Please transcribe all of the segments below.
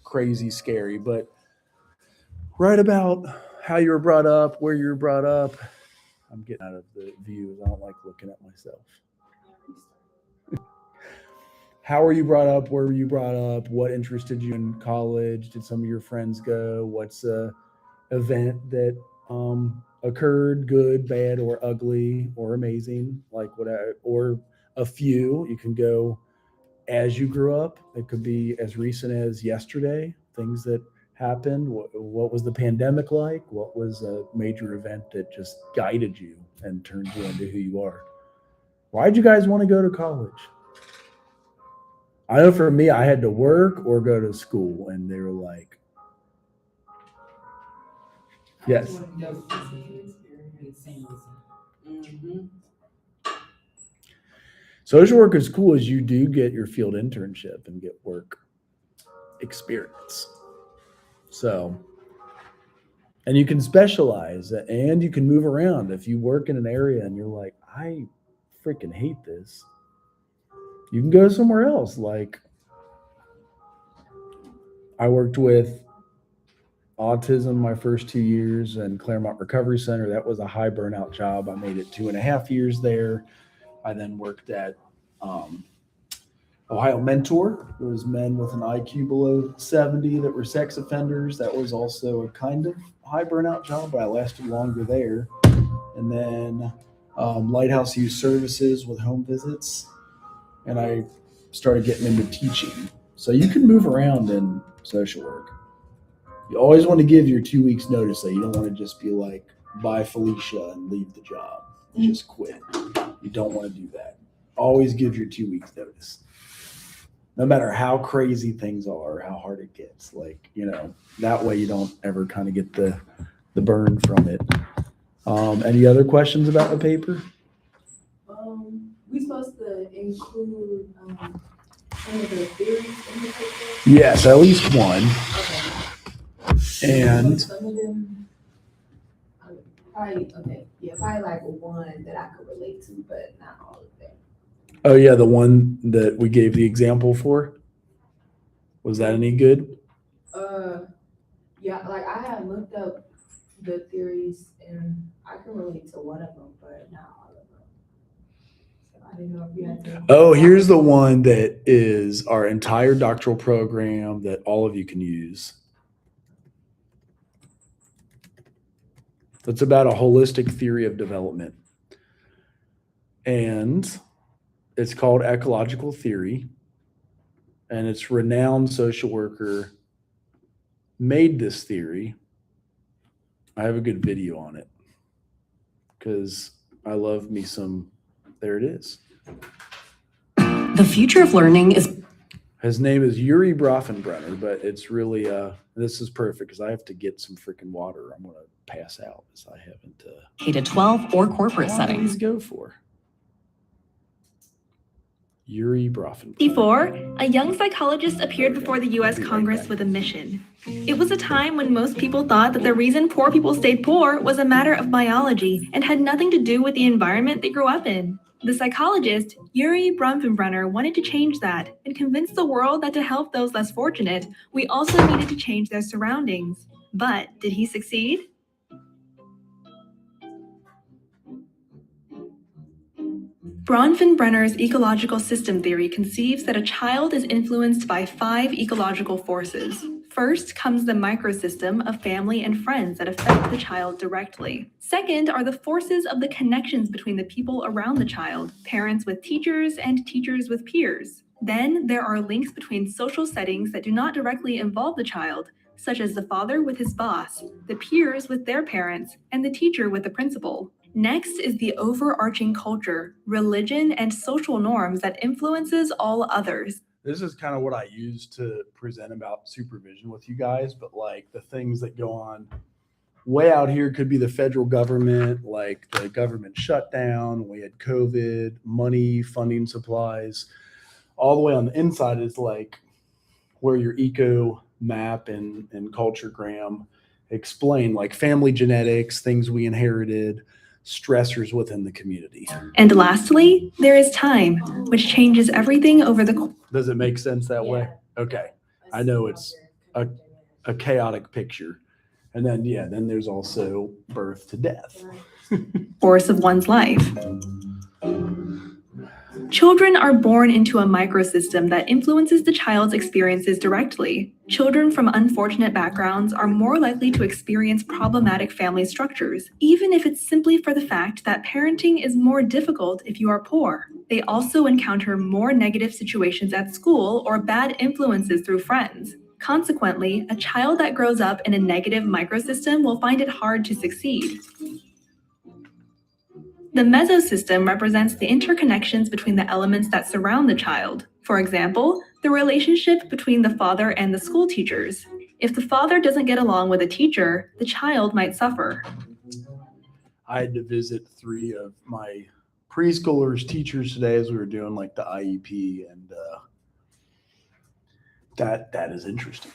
crazy scary, but write about how you were brought up, where you were brought up. I'm getting out of the views. I don't like looking at myself. How were you brought up? Where were you brought up? What interested you in college? Did some of your friends go? What's a event that occurred, good, bad, or ugly, or amazing? Like what? Or a few. You can go as you grew up. It could be as recent as yesterday. Things that happened. What was the pandemic like? What was a major event that just guided you and turned you into who you are? Why'd you guys want to go to college? I know for me, I had to work or go to school, and they were like, yes. Social work is cool as you do get your field internship and get work experience. So, and you can specialize and you can move around. If you work in an area and you're like, I freaking hate this, you can go somewhere else. Like, I worked with autism my first 2 years in Claremont Recovery Center. That was a high burnout job. I made it 2.5 years there. I then worked at Ohio Mentor. It was men with an IQ below 70 that were sex offenders. That was also a kind of high burnout job, but I lasted longer there. And then Lighthouse Youth Services with home visits. And I started getting into teaching. So you can move around in social work. You always want to give your 2 weeks notice, though. You don't want to just be like, bye Felicia, and leave the job. Just quit. You don't want to do that. Always give your 2 weeks notice. No matter how crazy things are, how hard it gets. Like, that way you don't ever kind of get the burn from it. Any other questions about the paper? We supposed to include some of the theories in the paper? Yes, at least one. Okay. And some of them, probably like one that I could relate to, but not all of them. oh yeah, the one that we gave the example for. Was that any good? Yeah, like I had looked up the theories and I can relate to one of them, but not all of them. So I didn't know if you had to. Oh, here's the one that is our entire doctoral program that all of you can use. It's about a holistic theory of development. And it's called ecological theory. And it's renowned social worker made this theory. I have a good video on it because I love me some. There it is. The future of learning is. His name is Yuri Brofenbrenner, but it's really this is perfect because I have to get some freaking water. I'm gonna pass out as I haven't. K-12 or corporate settings. Go for Yuri Brofenbrenner. Before, a young psychologist appeared before the U.S. Congress with a mission. It was a time when most people thought that the reason poor people stayed poor was a matter of biology and had nothing to do with the environment they grew up in. The psychologist, Yuri Brofenbrenner, wanted to change that and convince the world that to help those less fortunate, we also needed to change their surroundings. But did he succeed? Bronfenbrenner's ecological system theory conceives that a child is influenced by 5 ecological forces. First comes the microsystem of family and friends that affect the child directly. Second are the forces of the connections between the people around the child, parents with teachers and teachers with peers. Then there are links between social settings that do not directly involve the child, such as the father with his boss, the peers with their parents, and the teacher with the principal. Next is the overarching culture, religion, and social norms that influences all others. This is kind of what I use to present about supervision with you guys, but like the things that go on way out here could be the federal government, like the government shutdown, we had COVID, money, funding supplies. All the way on the inside is like where your eco map and culturegram explain, like family genetics, things we inherited, stressors within the community. And lastly, there is time, which changes everything over the. Does it make sense that way? Okay. I know it's a chaotic picture. And then, then there's also birth to death. Course of one's life. Children are born into a microsystem that influences the child's experiences directly. Children from unfortunate backgrounds are more likely to experience problematic family structures, even if it's simply for the fact that parenting is more difficult if you are poor. They also encounter more negative situations at school or bad influences through friends. Consequently, a child that grows up in a negative microsystem will find it hard to succeed. The mesosystem represents the interconnections between the elements that surround the child. For example, the relationship between the father and the school teachers. If the father doesn't get along with a teacher, the child might suffer. I had to visit 3 of my preschoolers' teachers today as we were doing like the IEP, and that is interesting.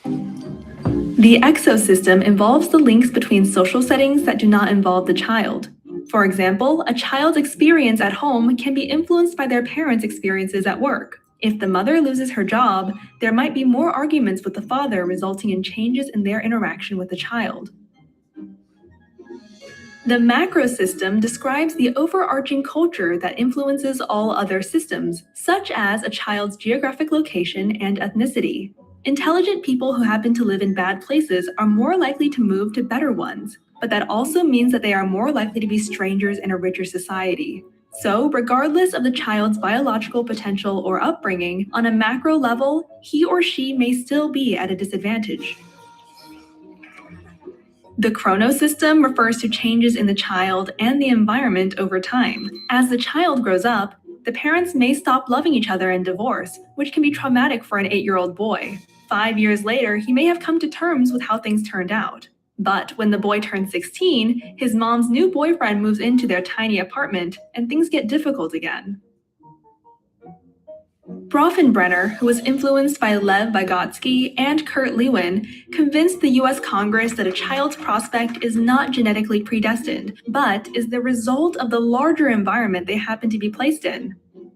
The exosystem involves the links between social settings that do not involve the child. For example, a child's experience at home can be influenced by their parents' experiences at work. If the mother loses her job, there might be more arguments with the father, resulting in changes in their interaction with the child. The macrosystem describes the overarching culture that influences all other systems, such as a child's geographic location and ethnicity. Intelligent people who happen to live in bad places are more likely to move to better ones, but that also means that they are more likely to be strangers in a richer society. So, regardless of the child's biological potential or upbringing, on a macro level, he or she may still be at a disadvantage. The chronosystem refers to changes in the child and the environment over time. As the child grows up, the parents may stop loving each other and divorce, which can be traumatic for an 8-year-old boy. 5 years later, he may have come to terms with how things turned out. But when the boy turns 16, his mom's new boyfriend moves into their tiny apartment, and things get difficult again. Bronfenbrenner, who was influenced by Lev Vygotsky and Kurt Lewin, convinced the US Congress that a child's prospect is not genetically predestined, but is the result of the larger environment they happen to be placed in.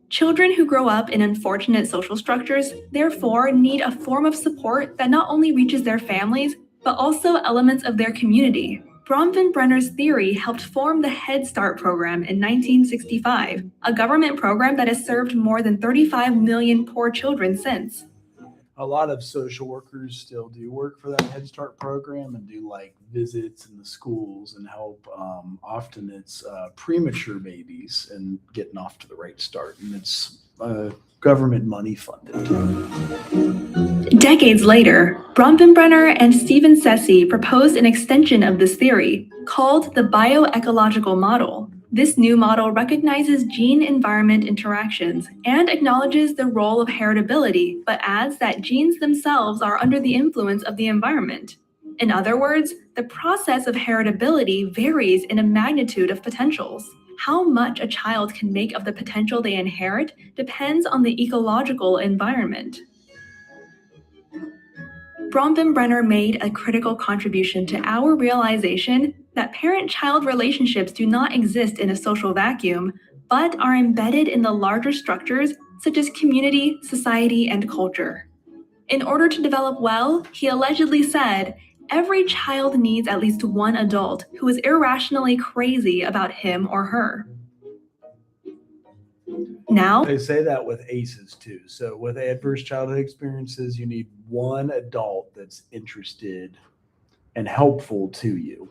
Children who grow up in unfortunate social structures, therefore, need a form of support that not only reaches their families, but also elements of their community. Bronfenbrenner's theory helped form the Head Start program in 1965, a government program that has served more than 35 million poor children since. A lot of social workers still do work for that Head Start program and do like visits in the schools and help. Often it's premature babies and getting off to the right start, and it's government money funded. Decades later, Bronfenbrenner and Stephen Sessi proposed an extension of this theory, called the bioecological model. This new model recognizes gene-environment interactions and acknowledges the role of heritability, but adds that genes themselves are under the influence of the environment. In other words, the process of heritability varies in a magnitude of potentials. How much a child can make of the potential they inherit depends on the ecological environment. Bronfenbrenner made a critical contribution to our realization that parent-child relationships do not exist in a social vacuum, but are embedded in the larger structures such as community, society, and culture. In order to develop well, he allegedly said, every child needs at least one adult who is irrationally crazy about him or her. Now, They say that with ACEs too. So with adverse childhood experiences, you need one adult that's interested and helpful to you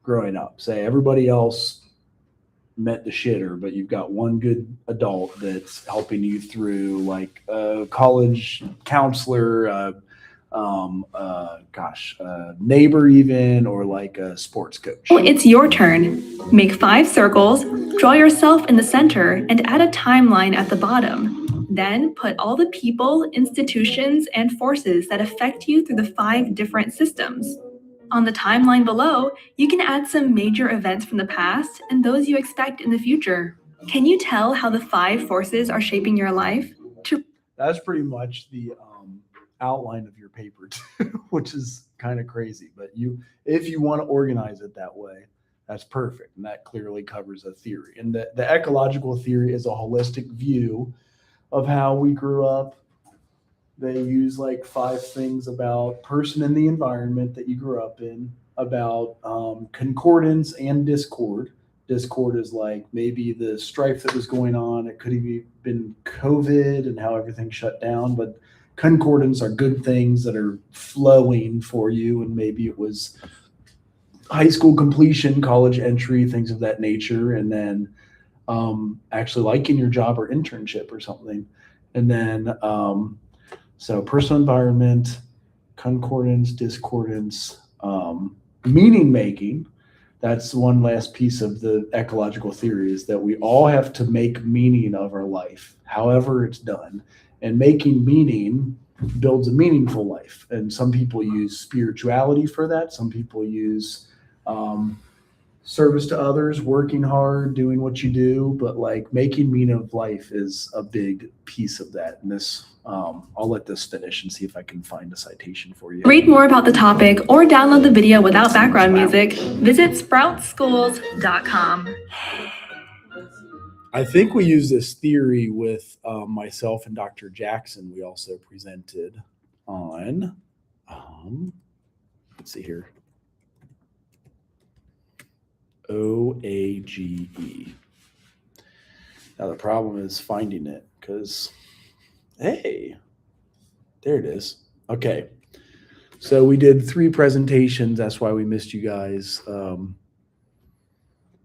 growing up. Say everybody else met the shitter, but you've got one good adult that's helping you through, like a college counselor, neighbor even, or like a sports coach. it's your turn. Make 5 circles, draw yourself in the center, and add a timeline at the bottom. Then put all the people, institutions, and forces that affect you through the 5 different systems. On the timeline below, you can add some major events from the past and those you expect in the future. Can you tell how the 5 forces are shaping your life? That's pretty much the outline of your paper too, which is kind of crazy. But if you want to organize it that way, that's perfect. And that clearly covers a theory. And the ecological theory is a holistic view of how we grew up They use like 5 things about person and the environment that you grew up in, about concordance and discord. Discord is like maybe the strife that was going on. It could have been COVID and how everything shut down, but concordance are good things that are flowing for you. And maybe it was high school completion, college entry, things of that nature. And then actually liking your job or internship or something. And then, so personal environment, concordance, discordance, meaning making. That's one last piece of the ecological theory, is that we all have to make meaning of our life, however it's done. And making meaning builds a meaningful life. And some people use spirituality for that. Some people use service to others, working hard, doing what you do, but like making meaning of life is a big piece of that. And this, I'll let this finish and see if I can find a citation for you. Read more about the topic or download the video without background music. Visit sproutsschools.com. I think we use this theory with myself and Dr. Jackson. We also presented on, let's see here, OAGE. Now the problem is finding it because, hey, there it is. Okay. So we did 3 presentations. That's why we missed you guys.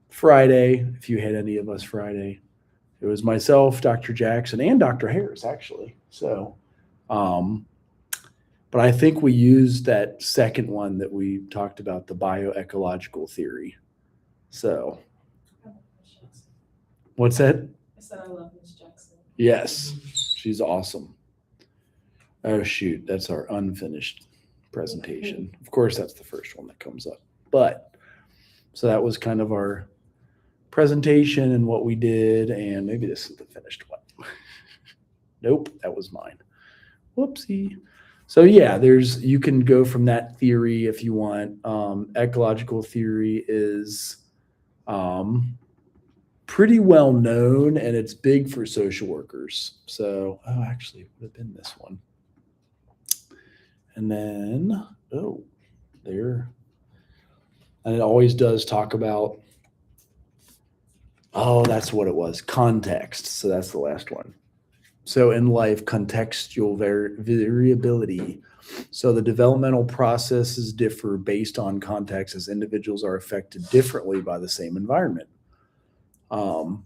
Friday, if you had any of us Friday, it was myself, Dr. Jackson, and Dr. Harris, actually. So, but I think we used that second one that we talked about, the bioecological theory. So, what's that? I said I love Miss Jackson. Yes, she's awesome. Oh, shoot, that's our unfinished presentation. Of course, that's the first one that comes up. But, so that was kind of our presentation and what we did, and maybe this is the finished one. Nope, that was mine. Whoopsie. So yeah, you can go from that theory if you want. Ecological theory is pretty well known, and it's big for social workers. So, actually, it would have been this one. And then, there. And it always does talk about, that's what it was, context. So that's the last one. So in life, contextual variability. So the developmental processes differ based on context, as individuals are affected differently by the same environment. One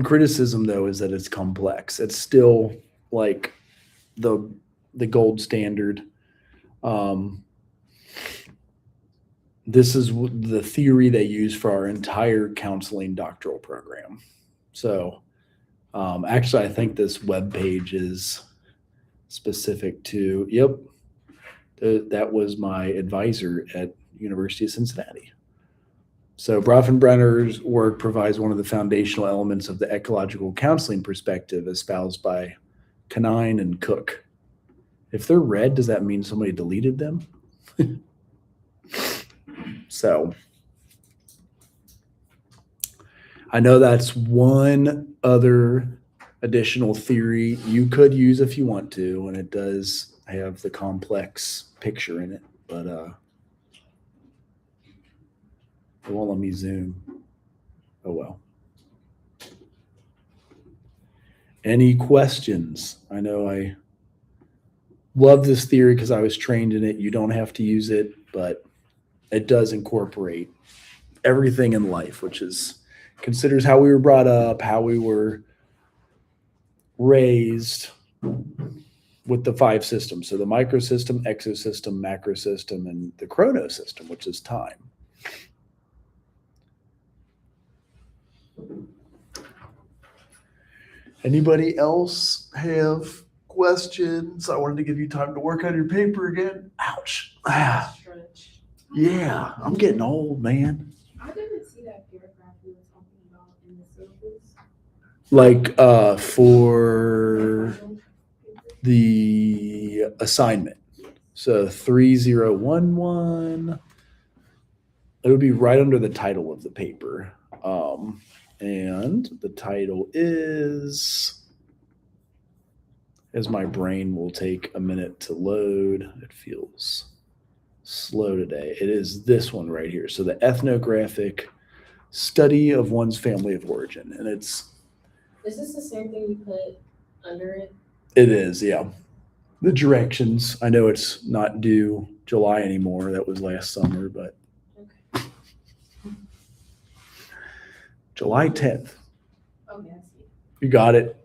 criticism, though, is that it's complex. It's still like the gold standard. This is the theory they use for our entire counseling doctoral program. So actually, I think this webpage is specific to, that was my advisor at University of Cincinnati. So Bronfenbrenner's work provides one of the foundational elements of the ecological counseling perspective espoused by Canine and Cook. If they're red, does that mean somebody deleted them? So I know that's one other additional theory you could use if you want to, and it does have the complex picture in it, but it won't let me zoom. Oh well. Any questions? I know I love this theory because I was trained in it. You don't have to use it, but it does incorporate everything in life, which considers how we were brought up, how we were raised with the 5 systems. So the microsystem, exosystem, macrosystem, and the chronosystem, which is time. Anybody else have questions? I wanted to give you time to work on your paper again. Ouch. Stretch. Yeah, I'm getting old, man. I didn't see that paragraph you were talking about in the syllabus. Like for the assignment. So 3011, it would be right under the title of the paper. And the title is, as my brain will take a minute to load, it feels slow today. It is this one right here. So the ethnographic study of one's family of origin. And Is this the same thing you put under it? it is, yeah. The directions. I know it's not due July anymore. That was last summer, but Okay. July 10th. Okay, I see. You got it.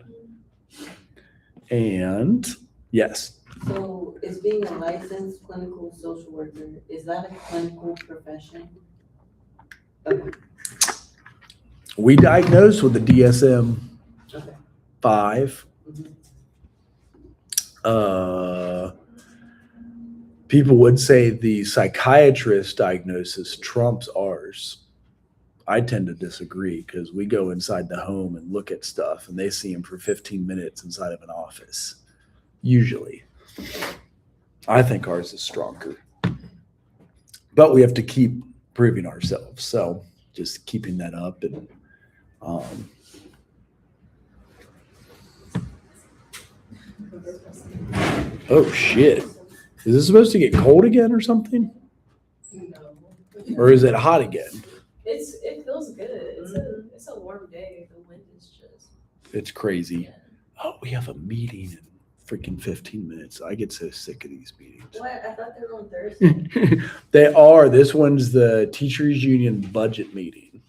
And yes, So is being a licensed clinical social worker, is that a clinical profession? Okay, we diagnosed with the DSM okay. 5. Mhm. People would say the psychiatrist diagnosis trumps ours. I tend to disagree because we go inside the home and look at stuff and they see him for 15 minutes inside of an office. Usually. I think ours is stronger. But we have to keep proving ourselves. So just keeping that up. And oh shit. Is this supposed to get cold again or something? No. Or is it hot again? It feels good. It's a warm day. The wind is just. It's crazy. Oh, we have a meeting in freaking 15 minutes. I get so sick of these meetings. What, I thought they were on Thursday. They are. This one's the teachers union budget meeting.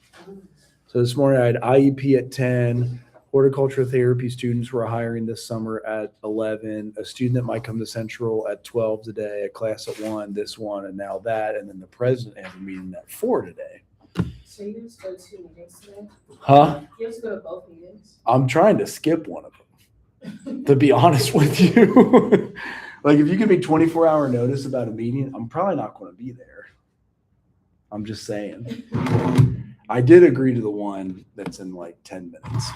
So this morning I had IEP at 10. Horticulture therapy students we're hiring this summer at 11. A student that might come to Central at 12 today. A class at 1. This one and now that. And then the president has a meeting at 4 today. So you just go to 2 meetings today? Huh? You have to go to both meetings? I'm trying to skip one of them, to be honest with you. Like if you give me 24-hour notice about a meeting, I'm probably not going to be there. I'm just saying. I did agree to the one that's in like 10 minutes.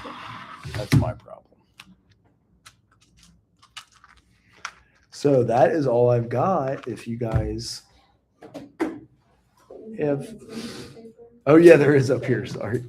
That's my problem. So that is all I've got. If you guys have, oh yeah, there is up here. Sorry.